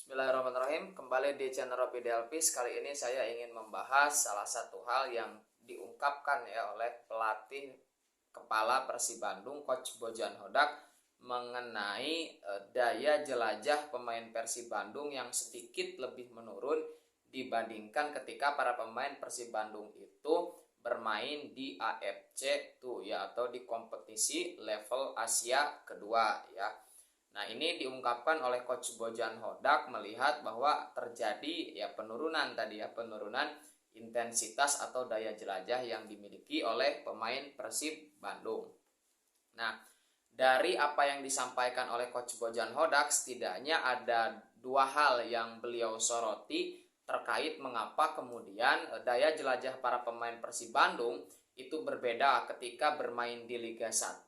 Bismillahirrahmanirrahim. Kembali di channel Robi Delpis. Kali ini saya ingin membahas salah satu hal yang diungkapkan ya oleh pelatih kepala Persib Bandung, Coach Bojan Hodak, mengenai daya jelajah pemain Persib Bandung yang sedikit lebih menurun dibandingkan ketika para pemain Persib Bandung itu bermain di AFC tuh ya, atau di kompetisi level Asia kedua ya. Nah, ini diungkapkan oleh Coach Bojan Hodak melihat bahwa terjadi ya penurunan tadi ya, penurunan intensitas atau daya jelajah yang dimiliki oleh pemain Persib Bandung. Nah, dari apa yang disampaikan oleh Coach Bojan Hodak, setidaknya ada dua hal yang beliau soroti terkait mengapa kemudian daya jelajah para pemain Persib Bandung itu berbeda ketika bermain di Liga 1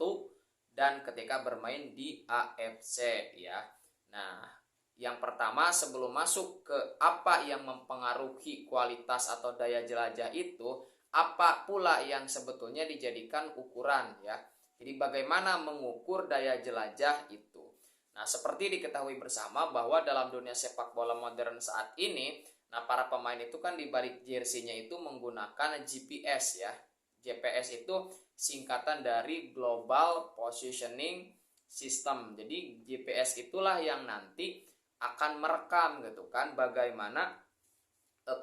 dan ketika bermain di AFC ya. Nah, yang pertama sebelum masuk ke apa yang mempengaruhi kualitas atau daya jelajah itu, apa pula yang sebetulnya dijadikan ukuran ya. Jadi bagaimana mengukur daya jelajah itu? Nah, seperti diketahui bersama bahwa dalam dunia sepak bola modern saat ini, nah para pemain itu kan di balik jersey-nya itu menggunakan GPS ya. GPS itu singkatan dari Global Positioning System. Jadi GPS itulah yang nanti akan merekam gitu kan bagaimana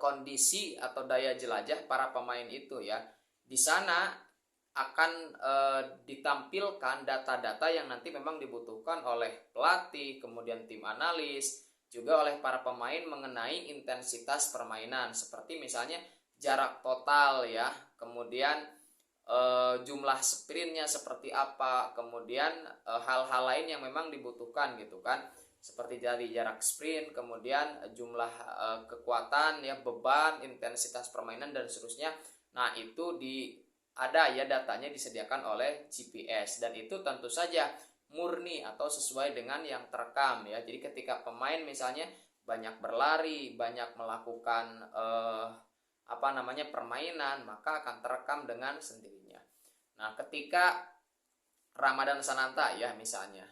kondisi atau daya jelajah para pemain itu ya. Di sana akan ditampilkan data-data yang nanti memang dibutuhkan oleh pelatih, kemudian tim analis, juga oleh para pemain mengenai intensitas permainan, seperti misalnya jarak total ya, kemudian jumlah sprintnya seperti apa, kemudian hal-hal lain yang memang dibutuhkan gitu kan, seperti dari jarak sprint, kemudian jumlah kekuatan ya, beban, intensitas permainan dan seterusnya. Nah, itu ada ya datanya disediakan oleh GPS, dan itu tentu saja murni atau sesuai dengan yang terekam ya. Jadi ketika pemain misalnya banyak berlari, banyak melakukan permainan, maka akan terekam dengan sendirinya. Nah, ketika Ramadan Sananta ya misalnya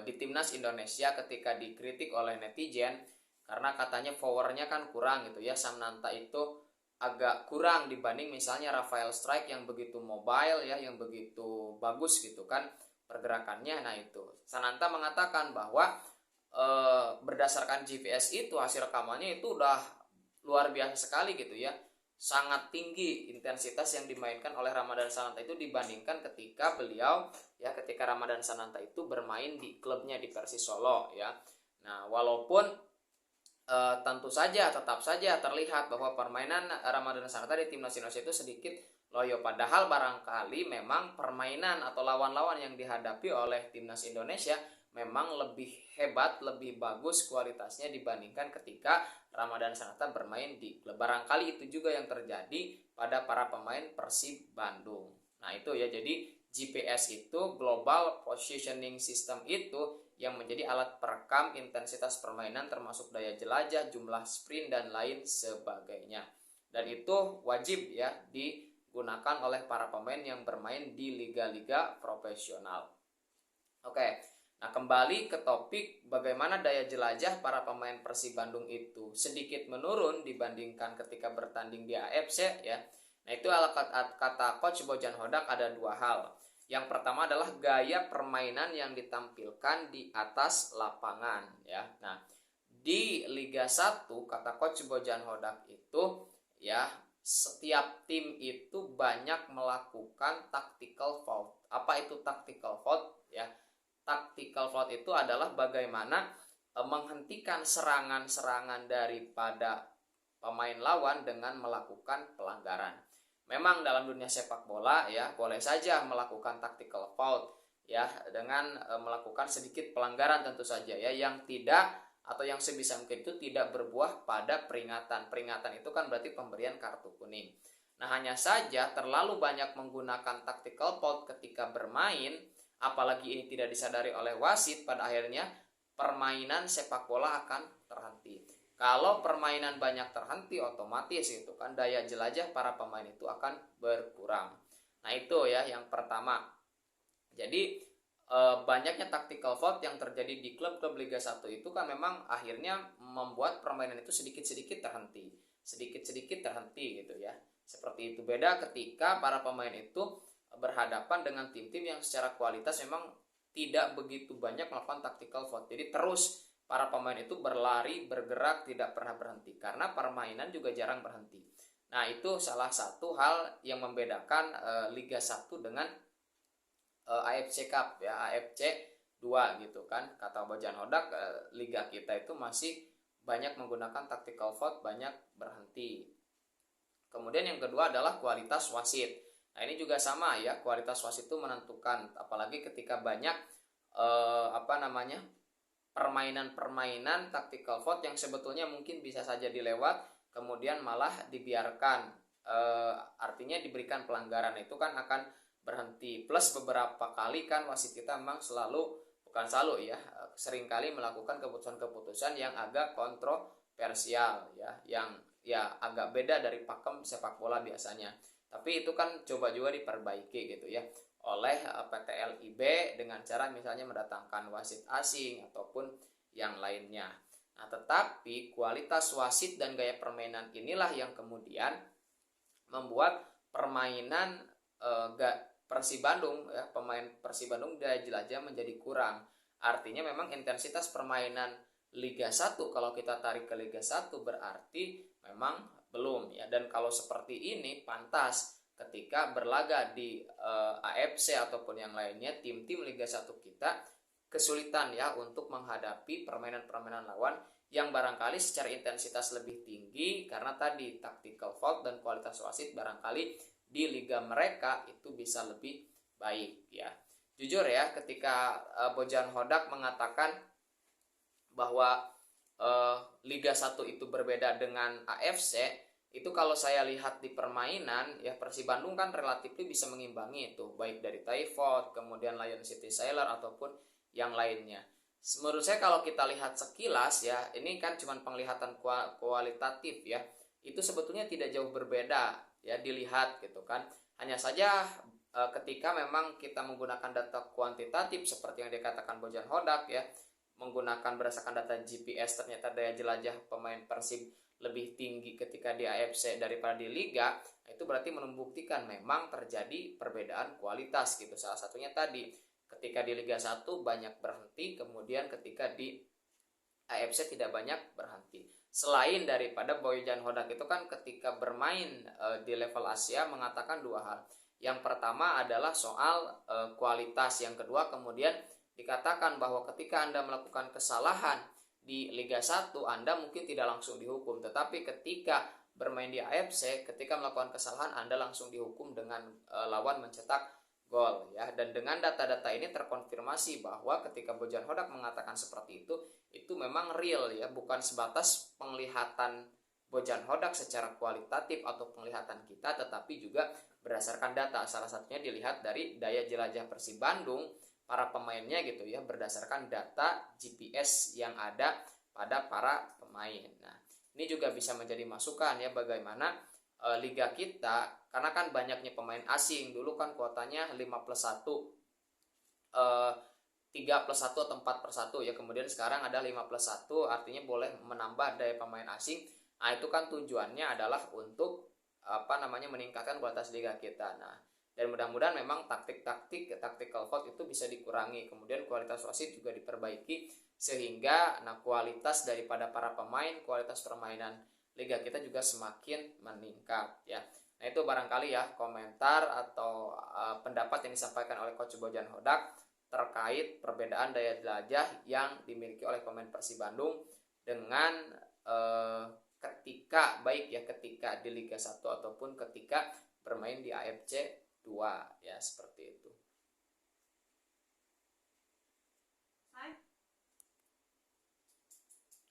di timnas Indonesia ketika dikritik oleh netizen karena katanya powernya kan kurang gitu ya, Sananta itu agak kurang dibanding misalnya Rafael Strike yang begitu mobile ya, yang begitu bagus gitu kan pergerakannya. Nah, itu Sananta mengatakan bahwa berdasarkan GPS itu hasil rekamannya itu udah luar biasa sekali gitu ya, sangat tinggi intensitas yang dimainkan oleh Ramadan Sananta itu dibandingkan ketika ketika Ramadan Sananta itu bermain di klubnya di Persis Solo ya. Nah, walaupun tetap saja terlihat bahwa permainan Ramadan Sananta di timnas Indonesia itu sedikit loyo, padahal barangkali memang permainan atau lawan-lawan yang dihadapi oleh timnas Indonesia memang lebih hebat, lebih bagus kualitasnya dibandingkan ketika Ramadan Sananta bermain di klub. Barangkali itu juga yang terjadi pada para pemain Persib Bandung. Nah, itu ya, jadi GPS itu Global Positioning System itu yang menjadi alat perekam intensitas permainan termasuk daya jelajah, jumlah sprint dan lain sebagainya. Dan itu wajib ya digunakan oleh para pemain yang bermain di liga-liga profesional. Oke. Nah, kembali ke topik bagaimana daya jelajah para pemain Persib Bandung itu sedikit menurun dibandingkan ketika bertanding di AFC ya. Nah, itu kata Coach Bojan Hodak ada dua hal. Yang pertama adalah gaya permainan yang ditampilkan di atas lapangan ya. Nah, di Liga 1 kata Coach Bojan Hodak itu ya, setiap tim itu banyak melakukan tactical foul. Apa itu tactical foul ya? Tactical foul itu adalah bagaimana menghentikan serangan-serangan daripada pemain lawan dengan melakukan pelanggaran. Memang dalam dunia sepak bola ya boleh saja melakukan tactical foul ya dengan melakukan sedikit pelanggaran tentu saja ya, yang tidak atau yang sebisa mungkin itu tidak berbuah pada peringatan. Peringatan itu kan berarti pemberian kartu kuning. Nah, hanya saja terlalu banyak menggunakan tactical foul ketika bermain, apalagi ini tidak disadari oleh wasit, pada akhirnya permainan sepak bola akan terhenti. Kalau permainan banyak terhenti, otomatis itu kan daya jelajah para pemain itu akan berkurang. Nah, itu ya yang pertama. Jadi banyaknya tactical fault yang terjadi di klub-klub Liga 1 itu kan memang akhirnya membuat permainan itu sedikit-sedikit terhenti gitu ya. Seperti itu. Beda ketika para pemain itu berhadapan dengan tim-tim yang secara kualitas memang tidak begitu banyak melakukan tactical fault. Jadi terus para pemain itu berlari, bergerak, tidak pernah berhenti karena permainan juga jarang berhenti. Nah, itu salah satu hal yang membedakan Liga 1 dengan AFC Cup ya, AFC 2 gitu kan. Kata Bojan Hodak, liga kita itu masih banyak menggunakan tactical fault, banyak berhenti. Kemudian yang kedua adalah kualitas wasit. Nah, ini juga sama ya, kualitas wasit itu menentukan, apalagi ketika banyak permainan-permainan tactical fault yang sebetulnya mungkin bisa saja dilewat, kemudian malah dibiarkan, artinya diberikan pelanggaran, itu kan akan berhenti. Plus beberapa kali kan wasit kita memang seringkali melakukan keputusan-keputusan yang agak kontroversial ya, yang ya agak beda dari pakem sepak bola biasanya. Tapi itu kan coba juga diperbaiki gitu ya oleh PT LIB dengan cara misalnya mendatangkan wasit asing ataupun yang lainnya. Nah, tetapi kualitas wasit dan gaya permainan inilah yang kemudian membuat permainan Persib Bandung ya, pemain Persib Bandung daya jelajah menjadi kurang. Artinya memang intensitas permainan Liga 1 kalau kita tarik ke Liga 1 berarti memang belum ya. Dan kalau seperti ini pantas ketika berlaga di AFC ataupun yang lainnya, tim-tim Liga 1 kita kesulitan ya untuk menghadapi permainan-permainan lawan yang barangkali secara intensitas lebih tinggi karena tadi tactical fault dan kualitas wasit barangkali di liga mereka itu bisa lebih baik ya. Jujur ya, ketika Bojan Hodak mengatakan bahwa Liga 1 itu berbeda dengan AFC, itu kalau saya lihat di permainan ya, Persib Bandung kan relatif bisa mengimbangi itu, baik dari Typhoid, kemudian Lion City Sailor ataupun yang lainnya. Menurut saya kalau kita lihat sekilas ya, ini kan cuma penglihatan kualitatif ya, itu sebetulnya tidak jauh berbeda ya dilihat gitu kan. Hanya saja ketika memang kita menggunakan data kuantitatif seperti yang dikatakan Bojan Hodak ya, menggunakan berdasarkan data GPS, ternyata daya jelajah pemain Persib lebih tinggi ketika di AFC daripada di Liga, itu berarti membuktikan memang terjadi perbedaan kualitas gitu. Salah satunya tadi ketika di Liga 1 banyak berhenti, kemudian ketika di AFC tidak banyak berhenti. Selain daripada Bojan Hodak itu kan ketika bermain di level Asia mengatakan dua hal. Yang pertama adalah soal kualitas. Yang kedua kemudian dikatakan bahwa ketika Anda melakukan kesalahan di Liga 1 Anda mungkin tidak langsung dihukum, tetapi ketika bermain di AFC, ketika melakukan kesalahan Anda langsung dihukum dengan lawan mencetak gol ya. Dan dengan data-data ini terkonfirmasi bahwa ketika Bojan Hodak mengatakan seperti itu memang real ya, bukan sebatas penglihatan Bojan Hodak secara kualitatif atau penglihatan kita, tetapi juga berdasarkan data. Salah satunya dilihat dari daya jelajah Persib Bandung, para pemainnya gitu ya, berdasarkan data GPS yang ada pada para pemain. Nah, ini juga bisa menjadi masukan ya bagaimana liga kita, karena kan banyaknya pemain asing. Dulu kan kuotanya 5+1, 3+1 atau 4+1 ya, kemudian sekarang ada 5+1, artinya boleh menambah daya pemain asing. Nah, itu kan tujuannya adalah untuk meningkatkan kualitas liga kita. Nah, dan mudah-mudahan memang tactical fault itu bisa dikurangi, kemudian kualitas wasit juga diperbaiki sehingga kualitas daripada para pemain, kualitas permainan liga kita juga semakin meningkat ya. Nah, itu barangkali ya komentar atau pendapat yang disampaikan oleh Coach Bojan Hodak terkait perbedaan daya jelajah yang dimiliki oleh pemain Persib Bandung dengan ketika di Liga 1 ataupun ketika bermain di AFC 2 ya, seperti